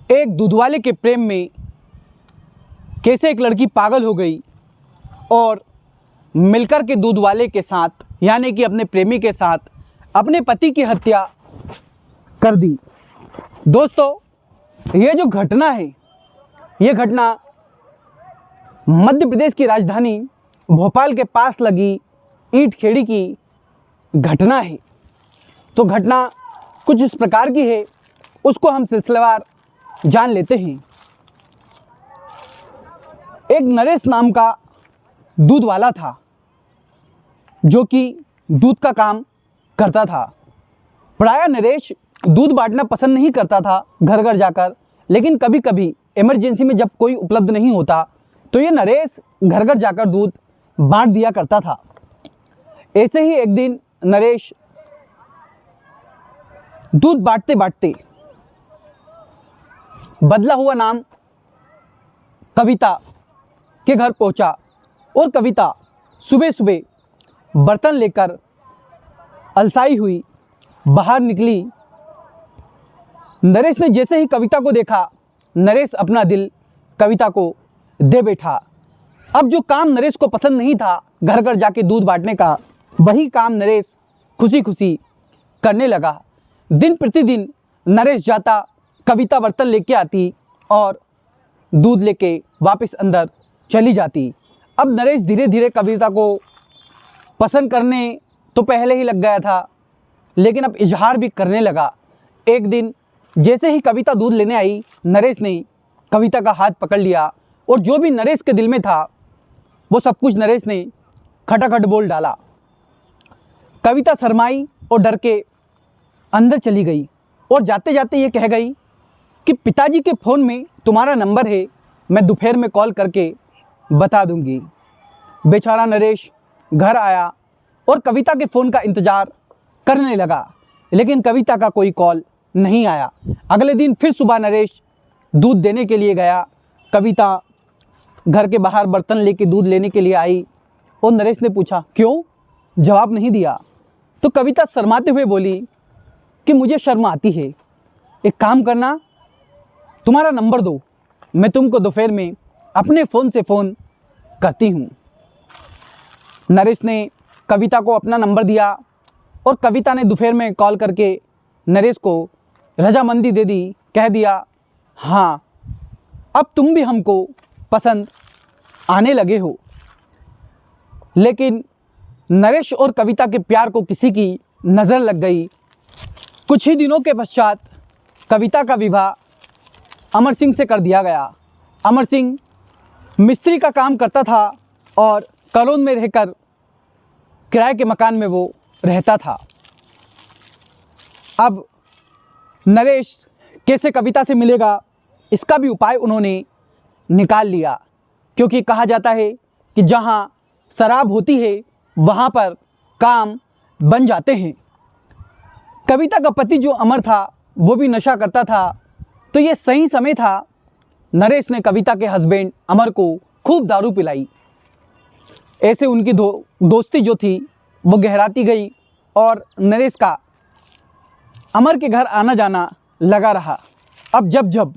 एक दूध वाले के प्रेम में कैसे एक लड़की पागल हो गई और मिलकर के दूध वाले के साथ यानी कि अपने प्रेमी के साथ अपने पति की हत्या कर दी। दोस्तों, ये जो घटना है, ये घटना मध्य प्रदेश की राजधानी भोपाल के पास लगी ईंट खेड़ी की घटना है। तो घटना कुछ इस प्रकार की है, उसको हम सिलसिलेवार जान लेते हैं। एक नरेश नाम का दूध वाला था जो कि दूध का काम करता था। प्रायः नरेश दूध बांटना पसंद नहीं करता था घर घर जाकर, लेकिन कभी कभी इमरजेंसी में जब कोई उपलब्ध नहीं होता तो ये नरेश घर घर जाकर दूध बांट दिया करता था। ऐसे ही एक दिन नरेश दूध बांटते बांटते बदला हुआ नाम कविता के घर पहुंचा और कविता सुबह सुबह बर्तन लेकर अलसाई हुई बाहर निकली। नरेश ने जैसे ही कविता को देखा, नरेश अपना दिल कविता को दे बैठा। अब जो काम नरेश को पसंद नहीं था घर घर जाके दूध बांटने का, वही काम नरेश खुशी खुशी करने लगा। दिन प्रतिदिन नरेश जाता, कविता बर्तन लेके आती और दूध लेके वापस अंदर चली जाती। अब नरेश धीरे धीरे कविता को पसंद करने तो पहले ही लग गया था, लेकिन अब इजहार भी करने लगा। एक दिन जैसे ही कविता दूध लेने आई, नरेश ने कविता का हाथ पकड़ लिया और जो भी नरेश के दिल में था वो सब कुछ नरेश ने खटाखट बोल डाला। कविता शर्माई और डर के अंदर चली गई और जाते जाते ये कह गई कि पिताजी के फ़ोन में तुम्हारा नंबर है, मैं दोपहर में कॉल करके बता दूंगी। बेचारा नरेश घर आया और कविता के फ़ोन का इंतज़ार करने लगा, लेकिन कविता का कोई कॉल नहीं आया। अगले दिन फिर सुबह नरेश दूध देने के लिए गया। कविता घर के बाहर बर्तन लेके दूध लेने के लिए आई और नरेश ने पूछा क्यों, जवाब नहीं दिया। तो कविता शर्माते हुए बोली कि मुझे शर्म आती है, एक काम करना, तुम्हारा नंबर दो, मैं तुमको दोपहर में अपने फ़ोन से फ़ोन करती हूँ। नरेश ने कविता को अपना नंबर दिया और कविता ने दोपहर में कॉल करके नरेश को रजामंदी दे दी। कह दिया, हाँ अब तुम भी हमको पसंद आने लगे हो। लेकिन नरेश और कविता के प्यार को किसी की नज़र लग गई। कुछ ही दिनों के पश्चात कविता का विवाह अमर सिंह से कर दिया गया। अमर सिंह मिस्त्री का काम करता था और कॉलोनी में रहकर किराए के मकान में वो रहता था। अब नरेश कैसे कविता से मिलेगा, इसका भी उपाय उन्होंने निकाल लिया, क्योंकि कहा जाता है कि जहाँ शराब होती है वहाँ पर काम बन जाते हैं। कविता का पति जो अमर था वो भी नशा करता था, तो ये सही समय था। नरेश ने कविता के हस्बैंड अमर को खूब दारू पिलाई। ऐसे उनकी दोस्ती जो थी वो गहराती गई और नरेश का अमर के घर आना जाना लगा रहा। अब जब जब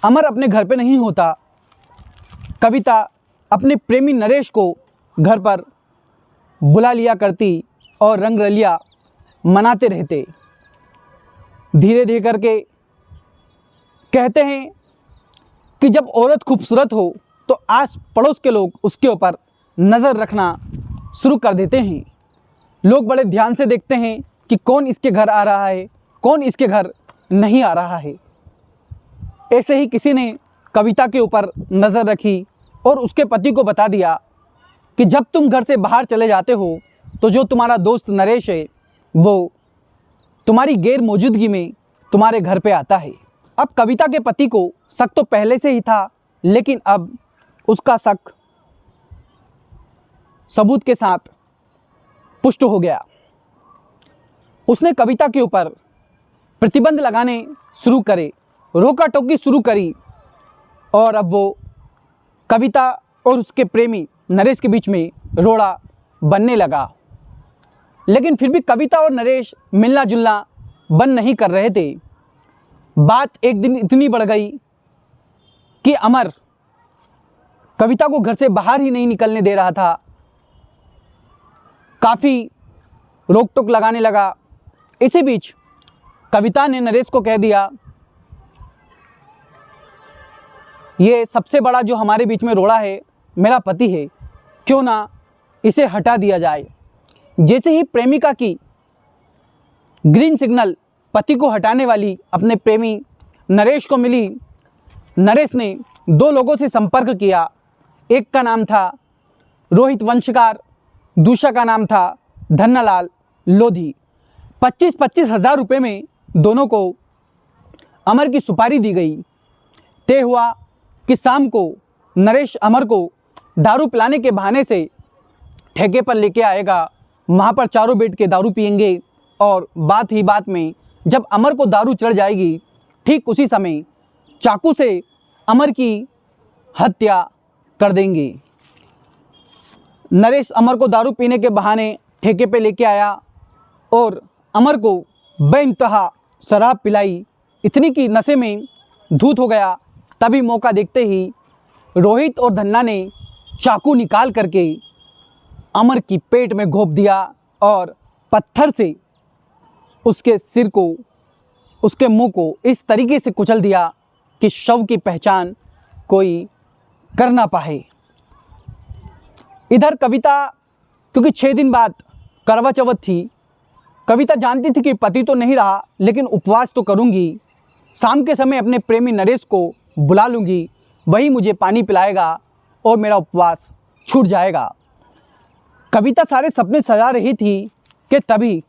अमर अपने घर पे नहीं होता, कविता अपने प्रेमी नरेश को घर पर बुला लिया करती और रंग रलिया मनाते रहते। धीरे धीरे करके कहते हैं कि जब औरत खूबसूरत हो तो आस पड़ोस के लोग उसके ऊपर नज़र रखना शुरू कर देते हैं। लोग बड़े ध्यान से देखते हैं कि कौन इसके घर आ रहा है, कौन इसके घर नहीं आ रहा है। ऐसे ही किसी ने कविता के ऊपर नज़र रखी और उसके पति को बता दिया कि जब तुम घर से बाहर चले जाते हो तो जो तुम्हारा दोस्त नरेश है वो तुम्हारी गैर मौजूदगी में तुम्हारे घर पे आता है। अब कविता के पति को शक तो पहले से ही था, लेकिन अब उसका शक सबूत के साथ पुष्ट हो गया। उसने कविता के ऊपर प्रतिबंध लगाने शुरू करे, रोका टोकी शुरू करी और अब वो कविता और उसके प्रेमी नरेश के बीच में रोड़ा बनने लगा। लेकिन फिर भी कविता और नरेश मिलना जुलना बंद नहीं कर रहे थे। बात एक दिन इतनी बढ़ गई कि अमर कविता को घर से बाहर ही नहीं निकलने दे रहा था। काफ़ी रोक टोक लगाने लगा। इसी बीच कविता ने नरेश को कह दिया, ये सबसे बड़ा जो हमारे बीच में रोड़ा है मेरा पति है, क्यों ना इसे हटा दिया जाए। जैसे ही प्रेमिका की ग्रीन सिग्नल पति को हटाने वाली अपने प्रेमी नरेश को मिली, नरेश ने 2 लोगों से संपर्क किया। एक का नाम था रोहित वंशकार, दूसरा का नाम था धन्नालाल लोधी। 25-25 हज़ार रुपये में दोनों को अमर की सुपारी दी गई। तय हुआ कि शाम को नरेश अमर को दारू पिलाने के बहाने से ठेके पर लेके आएगा। वहाँ पर चारों बैठ के दारू पिएंगे और बात ही बात में जब अमर को दारू चढ़ जाएगी, ठीक उसी समय चाकू से अमर की हत्या कर देंगे। नरेश अमर को दारू पीने के बहाने ठेके पे लेके आया और अमर को बेइंतहा शराब पिलाई, इतनी कि नशे में धूत हो गया। तभी मौका देखते ही रोहित और धन्ना ने चाकू निकाल करके अमर की पेट में घोंप दिया और पत्थर से उसके सिर को, उसके मुंह को इस तरीके से कुचल दिया कि शव की पहचान कोई कर ना पाए। इधर कविता, क्योंकि 6 दिन बाद करवा चौथ थी, कविता जानती थी कि पति तो नहीं रहा लेकिन उपवास तो करूंगी। शाम के समय अपने प्रेमी नरेश को बुला लूँगी, वही मुझे पानी पिलाएगा और मेरा उपवास छूट जाएगा। कविता सारे सपने सजा रही थी कि तभी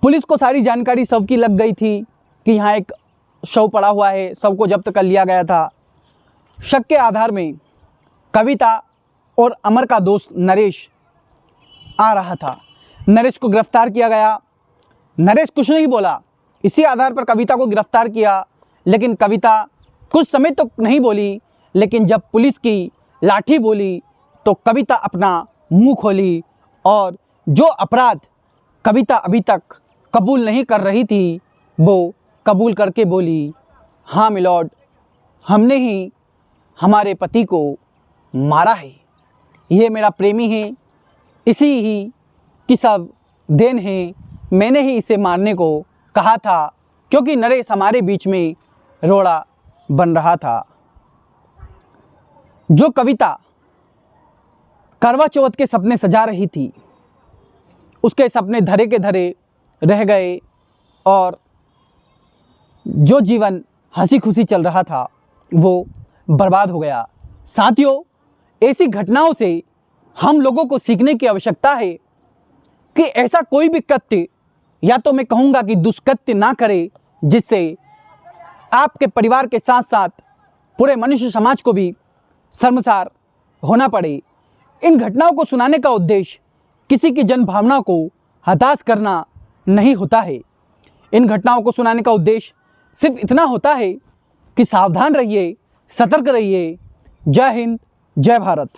पुलिस को सारी जानकारी शव की लग गई थी कि यहाँ एक शव पड़ा हुआ है, शव को जब्त कर लिया गया था। शक के आधार में कविता और अमर का दोस्त नरेश आ रहा था। नरेश को गिरफ्तार किया गया। नरेश कुछ नहीं बोला, इसी आधार पर कविता को गिरफ्तार किया। लेकिन कविता कुछ समय तो नहीं बोली, लेकिन जब पुलिस की लाठी बोली तो कविता अपना मुंह खोली और जो अपराध कविता अभी तक कबूल नहीं कर रही थी वो कबूल करके बोली, हाँ मिलॉर्ड, हमने ही हमारे पति को मारा है। ये मेरा प्रेमी है, इसी ही की सब देन है। मैंने ही इसे मारने को कहा था क्योंकि नरेश हमारे बीच में रोड़ा बन रहा था। जो कविता करवा चौथ के सपने सजा रही थी, उसके सपने धरे के धरे रह गए और जो जीवन हंसी खुशी चल रहा था वो बर्बाद हो गया। साथियों, ऐसी घटनाओं से हम लोगों को सीखने की आवश्यकता है कि ऐसा कोई भी कृत्य, या तो मैं कहूँगा कि दुष्कृत्य ना करें जिससे आपके परिवार के साथ साथ पूरे मनुष्य समाज को भी शर्मसार होना पड़े। इन घटनाओं को सुनाने का उद्देश्य किसी की जनभावना को हताश करना नहीं होता है। इन घटनाओं को सुनाने का उद्देश्य सिर्फ इतना होता है कि सावधान रहिए, सतर्क रहिए। जय हिंद, जय भारत।